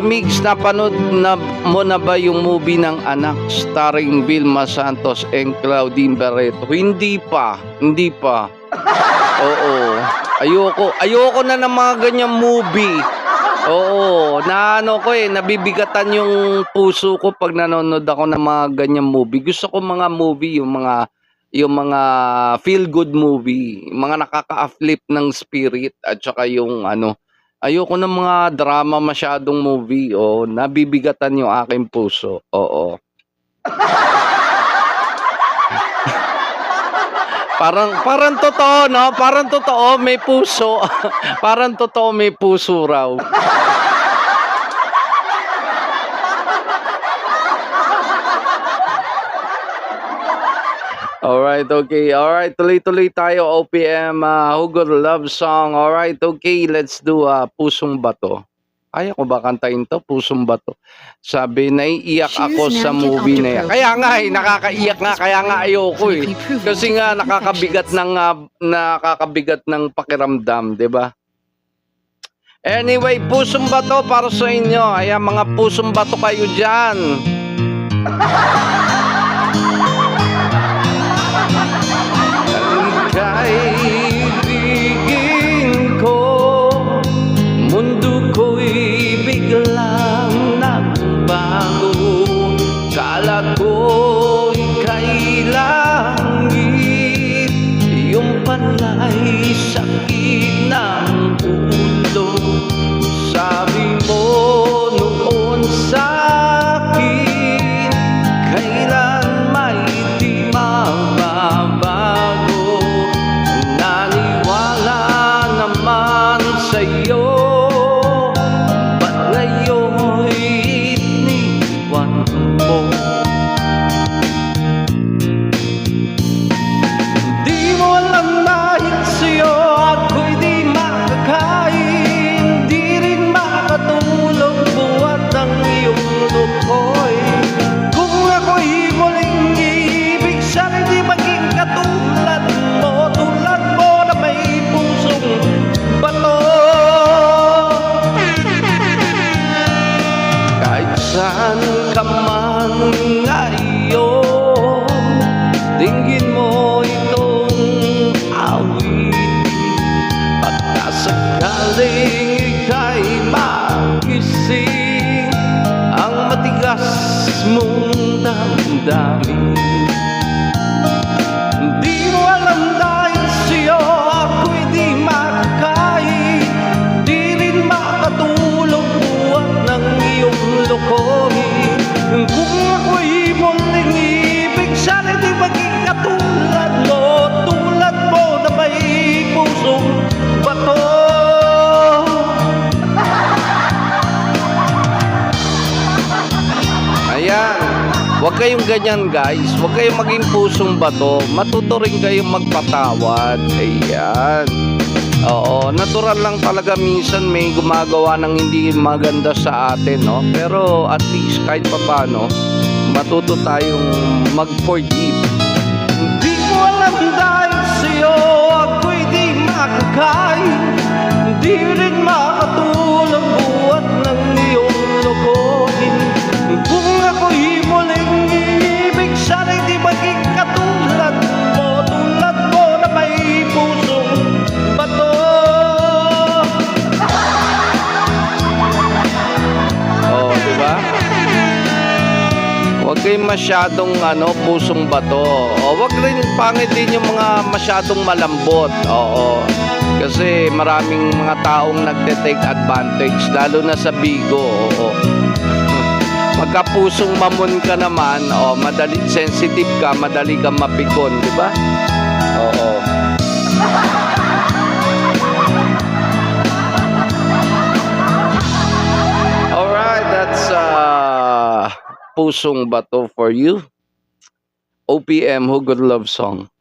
Migs, napanood na mo na ba yung movie ng Anak starring Vilma Santos and Claudine Barreto? Hindi pa. Oo. Ayoko na ng mga ganyang movie. Oo, nabibigatan yung puso ko pag nanonood ako ng mga ganyang movie. Gusto ko mga movie, yung mga feel good movie, mga nakaka-uplift ng spirit at saka yung ayoko ng mga drama masyadong movie. Oh, nabibigatan yung aking puso. Oo. Parang totoo, no? Parang totoo, may puso. Parang totoo, may puso raw. Alright, okay. Alright, tuloy-tuloy tayo. OPM, Hugot Love Song. Alright, okay. Let's do Pusong Bato. Kaya ko ba kantahin to? Pusong Bato. Sabi, naiiyak ako sa movie na yan. Kaya nga nakakaiyak nga. Kaya nga ayoko eh. Kasi nga nakakabigat ng pakiramdam, di ba? Anyway, Pusong Bato para sa inyo. Ayan, mga pusong bato kayo dyan. Kaibigan ko, mundo ko'y biglang nagbago. Kala ko'y kay langit, yung pala'y sakit ng ulo. Sabi mo noon sa'kin, kailan may di mababago. Naniwala naman sa'yo, ba't ngayon iniwan mo? Di mo alam dahil sa'yo ako'y di makakain, di rin makatulog buhat ng iyong lukoy. Kung ako'y muling iibig, sana di maging katulad mo, tulad mo na may pusong bato. Kahit saan ka man ngayon, dinggin mo itong awitin. Pagkasakaling ika'y magising, ang matigas mong damdamin. Di mo alam dahil sa'yo ako'y di makakain, di rin makatulog buhat ng iyong lokohin. Kung ako'y muling ibig, sana di maging katulad mo, tulad mo na may pusong bato. Ayan, huwag kayong ganyan guys, huwag kayong maging pusong bato, matuto rin kayong magpatawad. Ayan. Oo, natural lang talaga minsan may gumagawa ng hindi maganda sa atin, no? Pero at least kahit papaano, matuto tayong mag-forgive. Hindi ko alam dahil sa'yo ako'y di makakain, di rin makatulog buhat ng iyong lokohin. Kung ako'y muling iibig, sana'y di maging katulad mo, tulad mo na may pusong bato. Oh, diba? Huwag kayong masyadong pusong bato. O, huwag rin pangit din yung mga masyadong malambot. Oo. Kasi maraming mga taong nagte-take advantage, lalo na sa bigo. Oo. Pagka pusong mamon ka naman, madali sensitive ka, madali kang mapikon, di ba? Oo. Alright, that's Pusong Bato for you. OPM, Hugot Love Song.